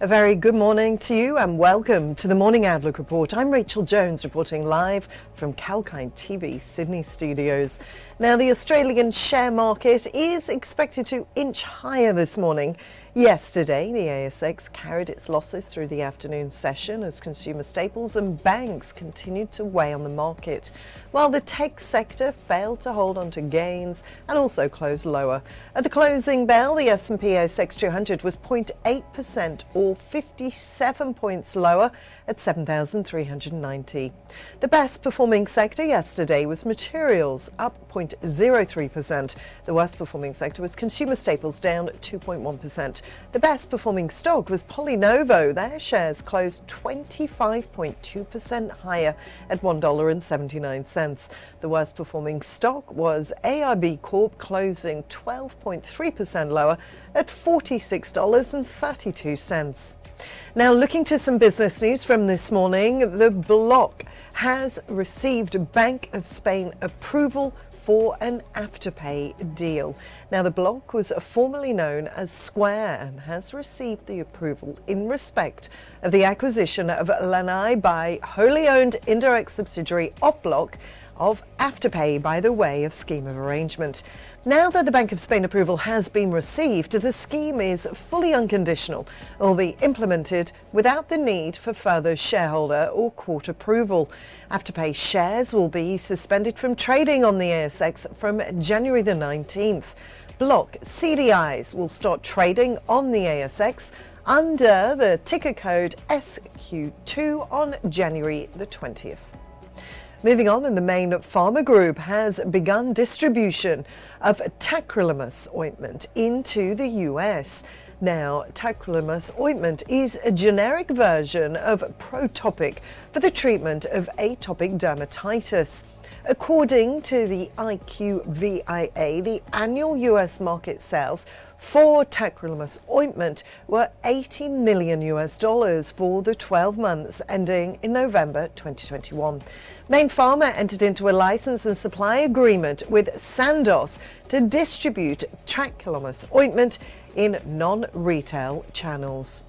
A very good morning to you and welcome to the Morning Outlook Report. I'm Rachel Jones reporting live from Kalkine TV Sydney studios. Now, the Australian share market is expected to inch higher this morning. Yesterday, the ASX carried its losses through the afternoon session as consumer staples and banks continued to weigh on the market, while the tech sector failed to hold on to gains and also closed lower. At the closing bell, the S&P ASX 200 was 0.8% or 57 points lower at 7,390. The best performing sector yesterday was materials, up 0.03%. The worst performing sector was consumer staples, down 2.1%. The best performing stock was PolyNovo. Their shares closed 25.2% higher at $1.79. The worst performing stock was AIB Corp, closing 12.3% lower at $46.32. Now, looking to some business news from this morning, the bloc has received Bank of Spain approval for an Afterpay deal. Now, the bloc was formerly known as Square and has received the approval in respect of the acquisition of Lanai by wholly owned indirect subsidiary Opbloc of Afterpay by the way of scheme of arrangement. Now that the Bank of Spain approval has been received, the scheme is fully unconditional and will be implemented without the need for further shareholder or court approval. Afterpay shares will be suspended from trading on the ASX from January the 19th. Bloc CDIs will start trading on the ASX under the ticker code SQ2 on January the 20th. Moving on, and the main pharma group has begun distribution of tacrolimus ointment into the US. Now, tacrolimus ointment is a generic version of Protopic for the treatment of atopic dermatitis. According to the IQVIA, the annual US market sales for tacrolimus ointment were $80 million for the 12 months ending in November 2021. Main Pharma entered into a license and supply agreement with Sandoz to distribute tacrolimus ointment in non-retail channels.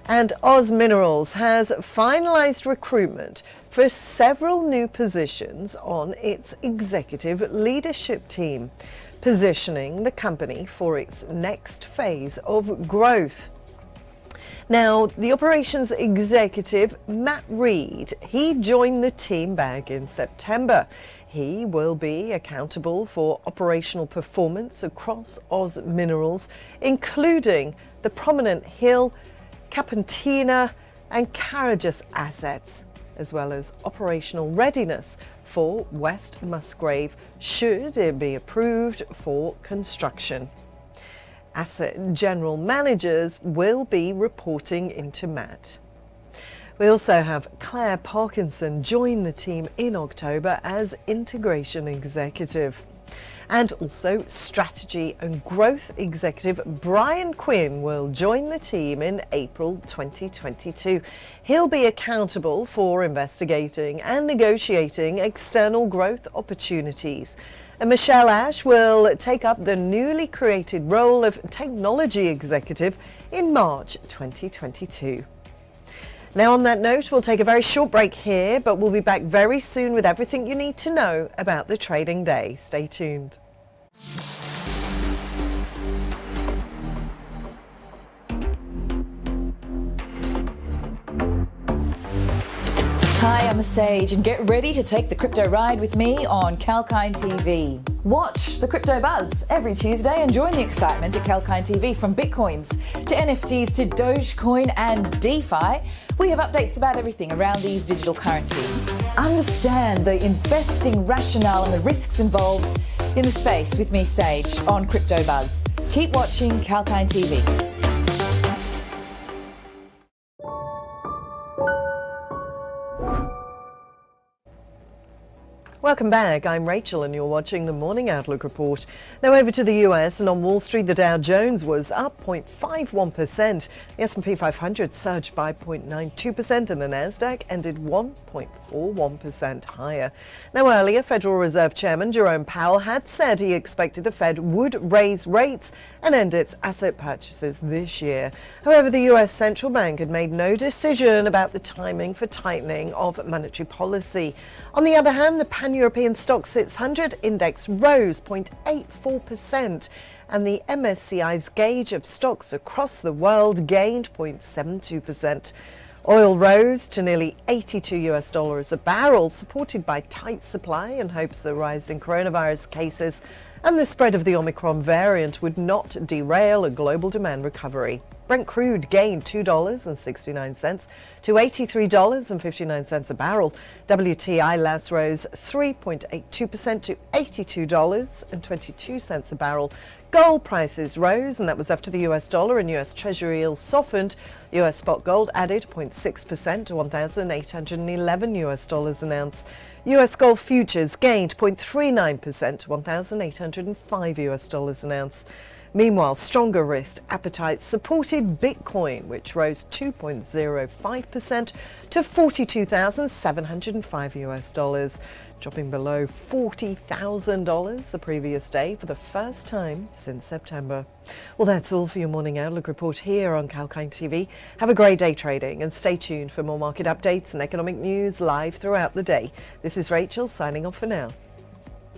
And Oz Minerals has finalised recruitment for several new positions on its executive leadership team, positioning the company for its next phase of growth. Now, the operations executive, Matt Reed, he joined the team back in September. He will be accountable for operational performance across Oz Minerals, including the prominent Hill, Capentina and Carajás assets, as well as operational readiness for West Musgrave should it be approved for construction. Asset general managers will be reporting into Matt. We also have Claire Parkinson join the team in October as integration executive. And also strategy and growth executive Brian Quinn will join the team in April 2022. He'll be accountable for investigating and negotiating external growth opportunities. And Michelle Ash will take up the newly created role of technology executive in March 2022. Now, on that note, we'll take a very short break here, but we'll be back very soon with everything you need to know about the trading day. Stay tuned. Hi, I'm Sage, and get ready to take the crypto ride with me on Kalkine TV. Watch the crypto buzz every Tuesday and join the excitement at Kalkine TV. From Bitcoins to NFTs to Dogecoin and DeFi, we have updates about everything around these digital currencies. Understand the investing rationale and the risks involved in the space with me, Sage, on Crypto Buzz. Keep watching Kalkine TV. Welcome back. I'm Rachel and you're watching the Morning Outlook Report. Now over to the US, and on Wall Street the Dow Jones was up 0.51%. The S&P 500 surged by 0.92% and the Nasdaq ended 1.41% higher. Now earlier, Federal Reserve Chairman Jerome Powell had said he expected the Fed would raise rates and end its asset purchases this year. However, the US Central Bank had made no decision about the timing for tightening of monetary policy. On the other hand, the Pan-European Stock 600 index rose 0.84% and the MSCI's gauge of stocks across the world gained 0.72%. Oil rose to nearly $82 a barrel, supported by tight supply and hopes the rise in coronavirus cases and the spread of the Omicron variant would not derail a global demand recovery. Brent crude gained $2.69 to $83.59 a barrel. WTI last rose 3.82% to $82.22 a barrel. Gold prices rose, and that was after the US dollar and US Treasury yields softened. US spot gold added 0.6% to $1,811 an ounce. US gold futures gained 0.39% to $1,805 an ounce. Meanwhile, stronger risk appetite supported Bitcoin, which rose 2.05% to $42,705, dropping below $40,000 the previous day for the first time since September. Well, that's all for your Morning Outlook Report here on Kalkine TV. Have a great day trading and stay tuned for more market updates and economic news live throughout the day. This is Rachel signing off for now.